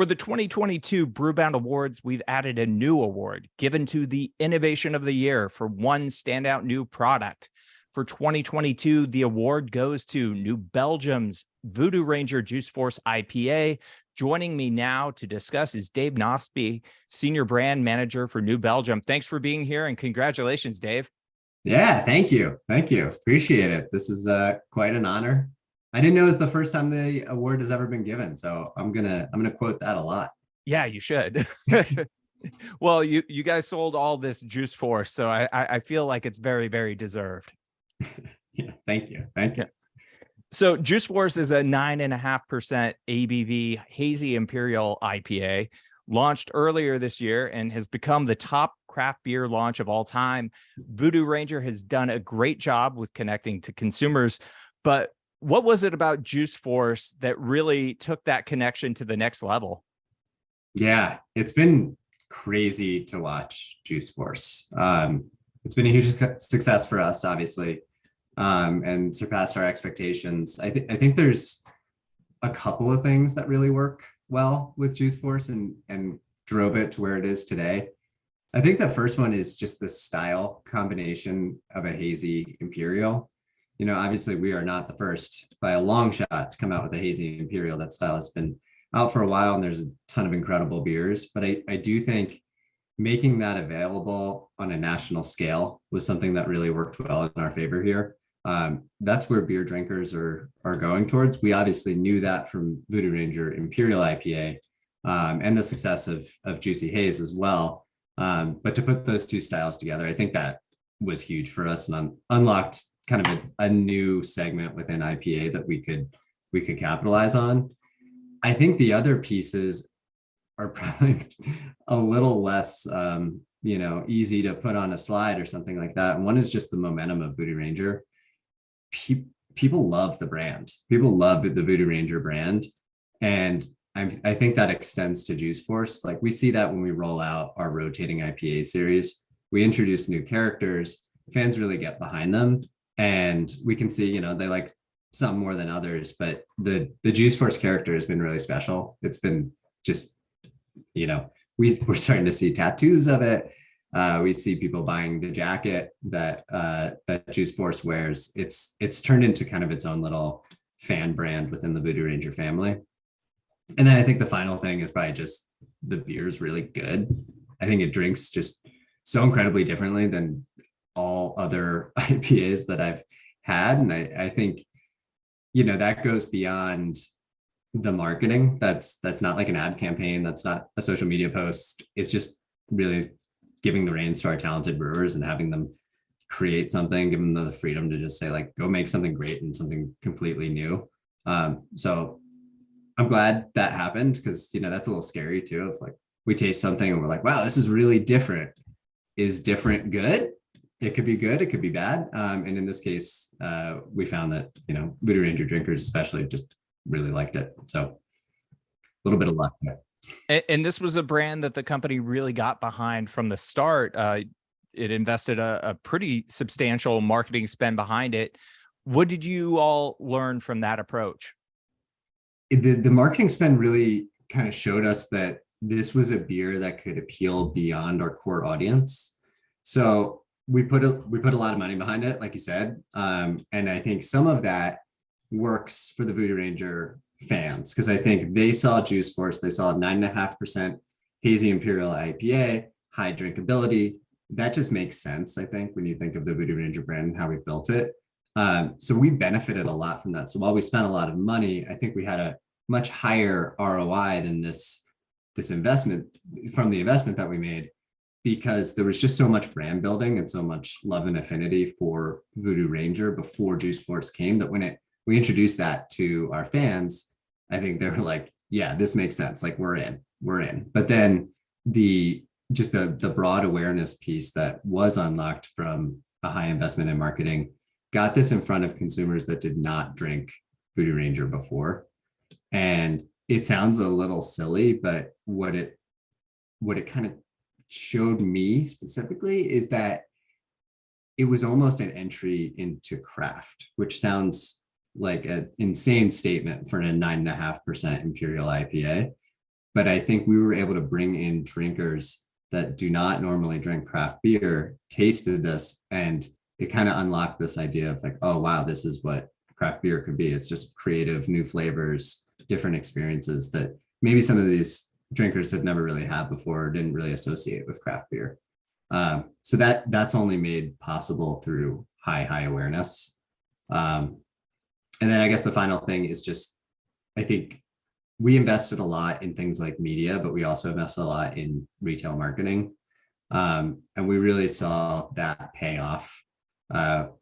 For the 2022 Brewbound Awards, we've added a new award given to the Innovation of the Year for one standout new product. For 2022, the award goes to New Belgium's Voodoo Ranger Juice Force IPA. Joining me now to discuss is Dave Knospe, Senior Brand Manager for New Belgium. Thanks for being here and congratulations, Dave. Yeah, thank you. Thank you. Appreciate it. This is quite an honor. I didn't know it was the first time the award has ever been given, so I'm gonna quote that a lot. Yeah, you should. Well, you guys sold all this Juice Force, so I feel like it's very, very deserved. Yeah, thank you. Thank you. Yeah. So Juice Force is a 9.5% ABV hazy imperial IPA, launched earlier this year and has become the top craft beer launch of all time. Voodoo Ranger has done a great job with connecting to consumers, but what was it about Juice Force that really took that connection to the next level? Yeah, it's been crazy to watch Juice Force. It's been a huge success for us, obviously, and surpassed our expectations. I think there's a couple of things that really work well with Juice Force and drove it to where it is today. I think the first one is just the style combination of a hazy imperial. You know, obviously we are not the first by a long shot to come out with a hazy imperial. That style has been out for a while and there's a ton of incredible beers, but I do think making that available on a national scale was something that really worked well in our favor here. That's where beer drinkers are going towards. We obviously knew that from Voodoo Ranger Imperial IPA and the success of Juicy Haze as well. But to put those two styles together, I think that was huge for us and unlocked kind of a new segment within IPA that we could capitalize on. I think the other pieces are probably a little less easy to put on a slide or something like that. And one is just the momentum of Voodoo Ranger. People love the brand. People love the Voodoo Ranger brand. And I think that extends to Juice Force. Like we see that when we roll out our rotating IPA series, we introduce new characters, fans really get behind them. And we can see, they like some more than others, but the Juice Force character has been really special. It's been just, we're starting to see tattoos of it. We see people buying the jacket that Juice Force wears. It's turned into kind of its own little fan brand within the Voodoo Ranger family. And then I think the final thing is probably just the beer is really good. I think it drinks just so incredibly differently than all other IPAs that I've had. And I think, that goes beyond the marketing. That's not like an ad campaign. That's not a social media post. It's just really giving the reins to our talented brewers and having them create something, giving them the freedom to just say like, go make something great and something completely new. So I'm glad that happened because, that's a little scary too. If like we taste something and we're like, wow, this is really different. Is different good? It could be good. It could be bad. And in this case, we found that, Voodoo Ranger drinkers especially just really liked it. So a little bit of luck there. And this was a brand that the company really got behind from the start. It invested a pretty substantial marketing spend behind it. What did you all learn from that approach? The marketing spend really kind of showed us that this was a beer that could appeal beyond our core audience. So we put a lot of money behind it, like you said. And I think some of that works for the Voodoo Ranger fans because I think they saw Juice Force, they saw 9.5% hazy imperial IPA, high drinkability. That just makes sense, I think, when you think of the Voodoo Ranger brand and how we built it. So we benefited a lot from that. So while we spent a lot of money, I think we had a much higher ROI than this investment from the investment that we made, because there was just so much brand building and so much love and affinity for Voodoo Ranger before Juice Force came that when we introduced that to our fans, I think they were like, yeah, this makes sense. Like we're in. But then the broad awareness piece that was unlocked from a high investment in marketing got this in front of consumers that did not drink Voodoo Ranger before. And it sounds a little silly, but what it kind of showed me specifically is that it was almost an entry into craft, which sounds like an insane statement for a 9.5% imperial IPA. But I think we were able to bring in drinkers that do not normally drink craft beer, tasted this, and it kind of unlocked this idea of like, oh, wow, this is what craft beer could be. It's just creative, new flavors, different experiences that maybe some of these drinkers had never really had before, or didn't really associate with craft beer. So that's only made possible through high awareness. And then I guess the final thing is just, I think we invested a lot in things like media, but we also invested a lot in retail marketing. And we really saw that pay off.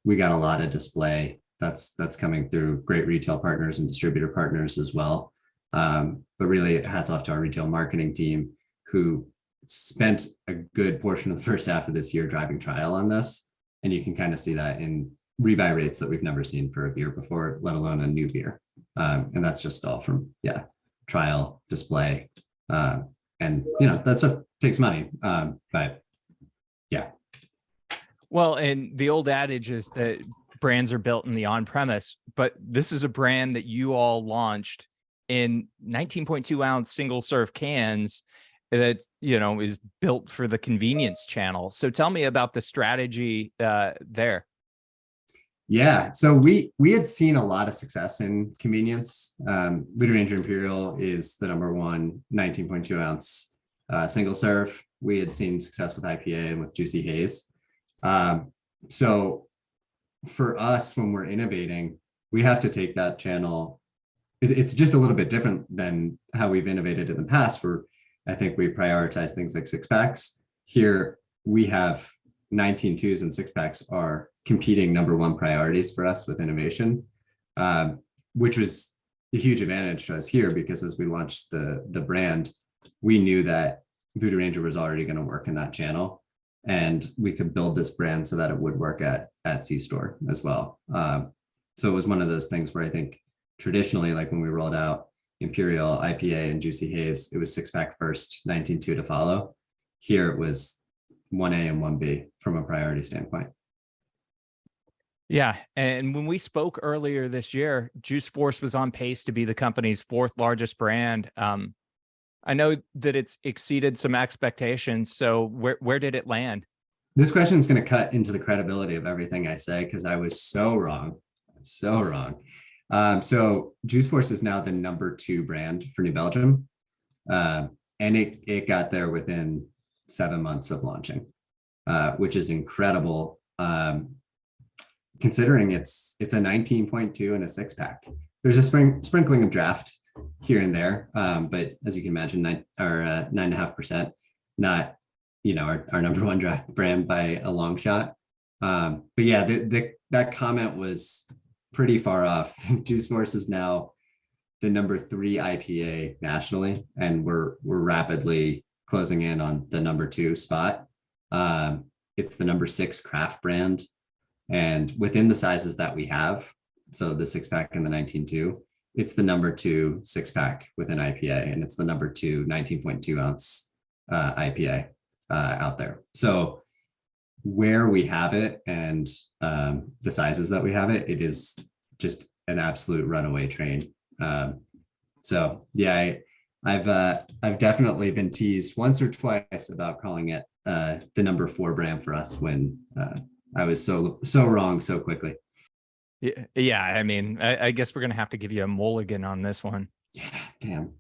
We got a lot of display that's coming through great retail partners and distributor partners as well. But really hats off to our retail marketing team, who spent a good portion of the first half of this year driving trial on this. And you can kind of see that in rebuy rates that we've never seen for a beer before, let alone a new beer. And that's just all from, trial, display. And, that stuff takes money. But yeah. Well, and the old adage is that brands are built in the on-premise, but this is a brand that you all launched in 19.2 ounce single serve cans that, is built for the convenience channel. So tell me about the strategy there. Yeah, so we had seen a lot of success in convenience. Voodoo Ranger Imperial is the number one 19.2 ounce single serve. We had seen success with IPA and with Juicy Haze. So for us, when we're innovating, we have to take that channel. It's just a little bit different than how we've innovated in the past, where I think we prioritize things like six packs. Here we have 19.2s and six packs are competing number one priorities for us with innovation, which was a huge advantage to us here, because as we launched the brand, we knew that Voodoo Ranger was already going to work in that channel, and we could build this brand so that it would work at C-store as well. So it was one of those things where I think traditionally, like when we rolled out Imperial, IPA, and Juicy Haze, it was six pack first, 19.2 to follow. Here it was 1A and 1B from a priority standpoint. Yeah. And when we spoke earlier this year, Juice Force was on pace to be the company's fourth largest brand. I know that it's exceeded some expectations. So where did it land? This question is going to cut into the credibility of everything I say, because I was so wrong. So Juice Force is now the number 2 brand for New Belgium. And it got there within 7 months of launching, which is incredible. Considering it's a 19.2 and a six pack. There's a sprinkling of draft here and there, but as you can imagine, 9.5%, not our number one draft brand by a long shot. But yeah, that comment was pretty far off. Juice Force is now the number 3 IPA nationally, and we're rapidly closing in on the number 2 spot. It's the number 6 craft brand. And within the sizes that we have, so the six pack and the 19.2, it's the number 2 six pack within IPA, and it's the number 2 19.2 ounce IPA out there. So where we have it and the sizes that we have it, it is just an absolute runaway train. So yeah, I've definitely been teased once or twice about calling it the number 4 brand for us when I was so wrong so quickly. Yeah. I mean, I guess we're going to have to give you a mulligan on this one. Yeah, damn.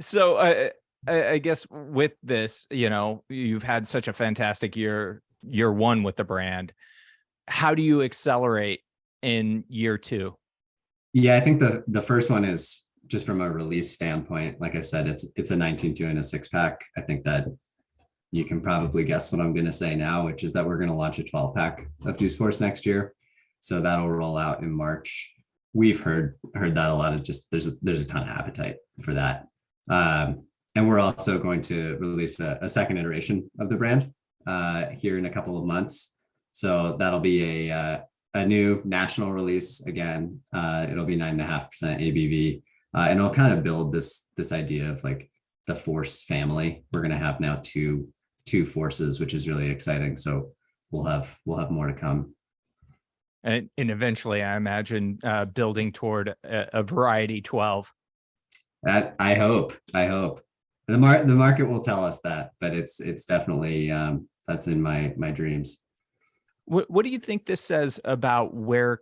So I guess with this, you've had such a fantastic year one with the brand. How do you accelerate in year 2? Yeah, I think the first one is just from a release standpoint. Like I said, it's a 19.2 and a six pack. I think that you can probably guess what I'm going to say now, which is that we're going to launch a 12 pack of Juice Force next year. So that'll roll out in March. We've heard that a lot. Of just there's a ton of appetite for that. And we're also going to release a second iteration of the brand here in a couple of months. So that'll be a new national release again. It'll be 9.5% ABV, and it'll kind of build this idea of like the Force family. We're going to have now two Forces, which is really exciting. So we'll have more to come. And eventually, I imagine building toward a variety 12. That I hope the market will tell us that, but it's definitely that's in my dreams. What do you think this says about where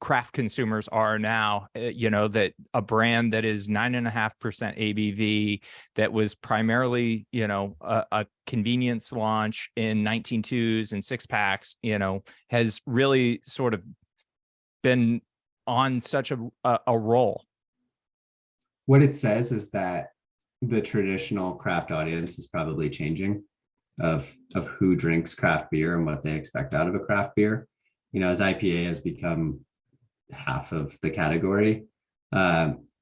craft consumers are now? That a brand that is 9.5% ABV, that was primarily, a convenience launch in 19.2s and 6-packs, has really sort of been on such a roll. What it says is that the traditional craft audience is probably changing of who drinks craft beer and what they expect out of a craft beer. As IPA has become half of the category,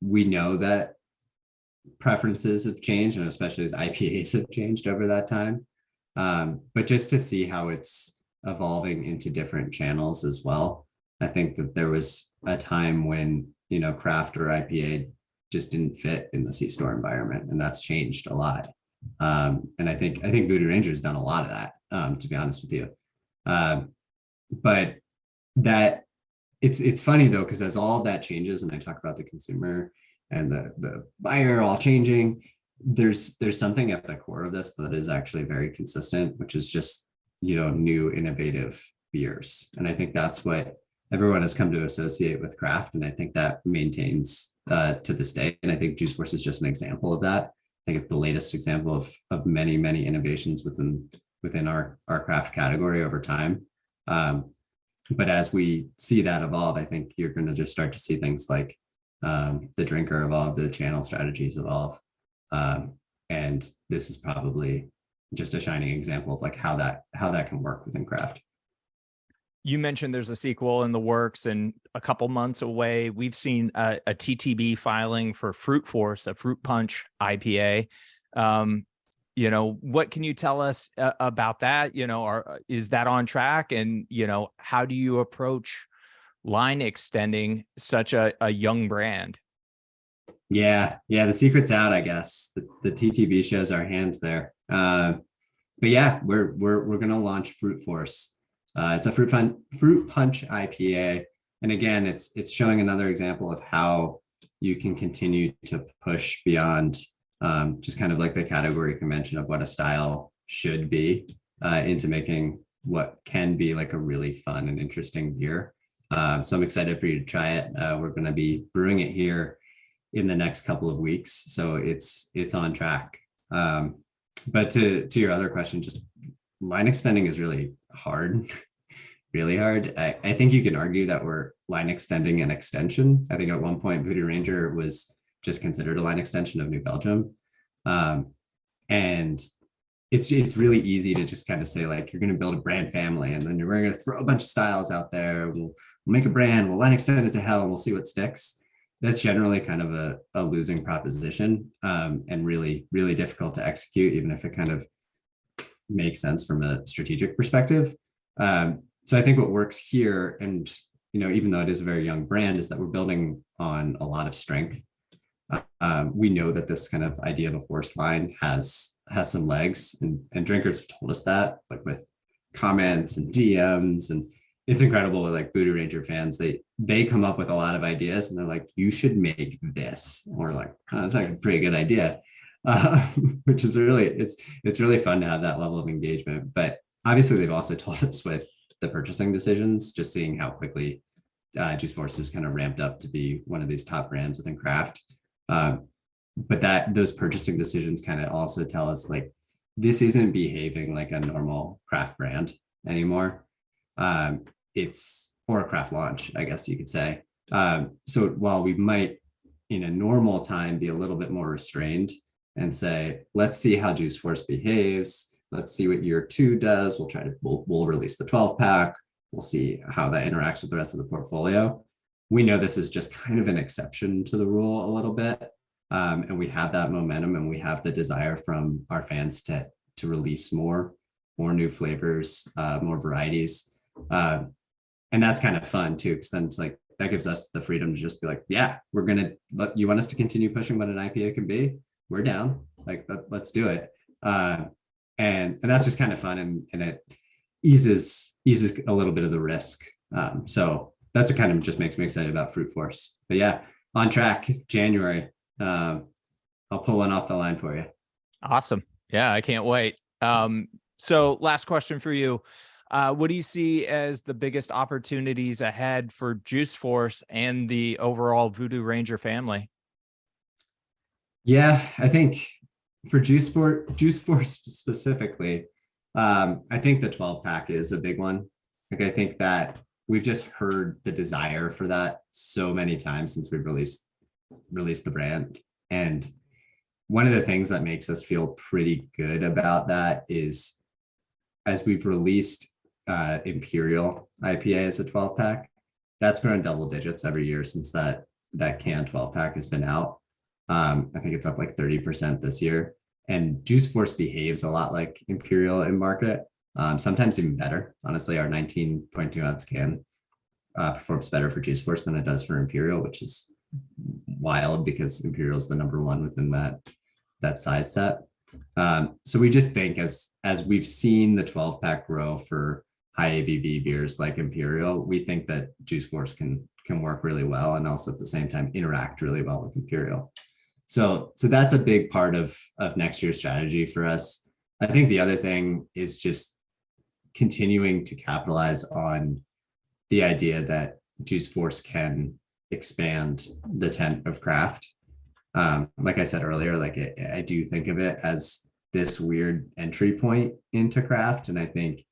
we know that preferences have changed, and especially as IPAs have changed over that time. But just to see how it's evolving into different channels as well. I think that there was a time when, craft or IPA just didn't fit in the C-store environment, and that's changed a lot. And I think Voodoo Ranger has done a lot of that, to be honest with you. But that it's funny though, because as all of that changes, and I talk about the consumer and the buyer all changing, there's something at the core of this that is actually very consistent, which is just, new innovative beers. And I think that's what everyone has come to associate with craft. And I think that maintains to this day. And I think Juice Force is just an example of that. I think it's the latest example of many, many innovations within our craft category over time. But as we see that evolve, I think you're going to just start to see things like the drinker evolve, the channel strategies evolve. And this is probably just a shining example of like how that can work within craft. You mentioned there's a sequel in the works and a couple months away. We've seen a TTB filing for Fruit Force, a fruit punch IPA. What can you tell us about that? Is that on track? And, how do you approach line extending such a young brand? Yeah. The secret's out, I guess. The TTB shows our hands there. But yeah, we're going to launch Fruit Force. It's a fruit punch IPA. And again, it's showing another example of how you can continue to push beyond just kind of like the category convention of what a style should be into making what can be like a really fun and interesting beer. So I'm excited for you to try it. We're going to be brewing it here in the next couple of weeks. So it's on track. But to your other question, just line extending is really hard, really hard. I think you can argue that we're line extending an extension. I think at one point Voodoo Ranger was just considered a line extension of New Belgium. And it's really easy to just kind of say like, you're going to build a brand family and then we're going to throw a bunch of styles out there. We'll make a brand, we'll line extend it to hell and we'll see what sticks. That's generally kind of a losing proposition, and really, really difficult to execute, even if it kind of makes sense from a strategic perspective. So I think what works here, and even though it is a very young brand, is that we're building on a lot of strength. We know that this kind of idea of a force line has some legs, and drinkers have told us that, like with comments and DMs, and it's incredible with like Voodoo Ranger fans. They come up with a lot of ideas, and they're like, "You should make this," and we're like, "Oh, that's actually a pretty good idea," which is it's really fun to have that level of engagement. But obviously, they've also told us with the purchasing decisions, just seeing how quickly Juice Force is kind of ramped up to be one of these top brands within craft. But those purchasing decisions kind of also tell us like this isn't behaving like a normal craft brand anymore. Or a craft launch, I guess you could say. So while we might in a normal time be a little bit more restrained and say, let's see how Juice Force behaves. Let's see what year 2 does. We'll release the 12-pack. We'll see how that interacts with the rest of the portfolio. We know this is just kind of an exception to the rule a little bit. And we have that momentum and we have the desire from our fans to release more new flavors, more varieties. And that's kind of fun too, because then it's like, that gives us the freedom to just be like, yeah, you want us to continue pushing what an IPA can be? We're down, like, let's do it. And that's just kind of fun, and it eases a little bit of the risk. So that's what kind of just makes me excited about Fruit Force. But yeah, on track, January. I'll pull one off the line for you. Awesome. Yeah, I can't wait. So last question for you. What do you see as the biggest opportunities ahead for Juice Force and the overall Voodoo Ranger family? Yeah, I think for Juice Force specifically, I think the 12 pack is a big one. Like, I think that we've just heard the desire for that so many times since we've released the brand. And one of the things that makes us feel pretty good about that is, as we've released Imperial IPA as a 12 pack, that's grown double digits every year since that can 12 pack has been out. I think it's up like 30% this year. And Juice Force behaves a lot like Imperial in market, sometimes even better. Honestly, our 19.2 ounce can performs better for Juice Force than it does for Imperial, which is wild because Imperial is the number one within that size set. So we just think as we've seen the 12 pack grow for high ABV beers like Imperial, we think that Juice Force can work really well and also at the same time interact really well with Imperial. So that's a big part of next year's strategy for us. I think the other thing is just continuing to capitalize on the idea that Juice Force can expand the tent of craft. Like I said earlier, like I do think of it as this weird entry point into craft. And I think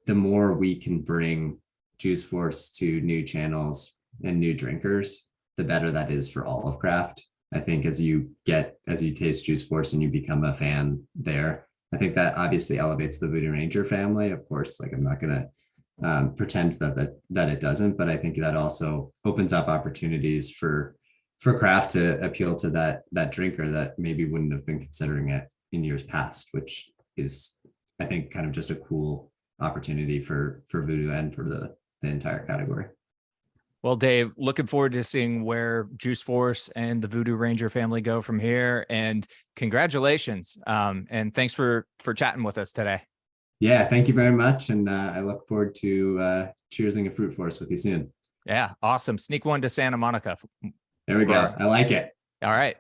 the more we can bring Juice Force to new channels and new drinkers, the better that is for all of craft. I think as you taste Juice Force and you become a fan there, I think that obviously elevates the Voodoo Ranger family. Of course, like I'm not going to pretend that it doesn't, but I think that also opens up opportunities for craft to appeal to that drinker that maybe wouldn't have been considering it in years past, which is, I think, kind of just a cool opportunity for Voodoo and for the entire category. Well, Dave, looking forward to seeing where Juice Force and the Voodoo Ranger family go from here. And congratulations. And thanks for chatting with us today. Yeah, thank you very much. And I look forward to cheersing a Fruit Force with you soon. Yeah, awesome. Sneak one to Santa Monica. There we go. I like it. All right.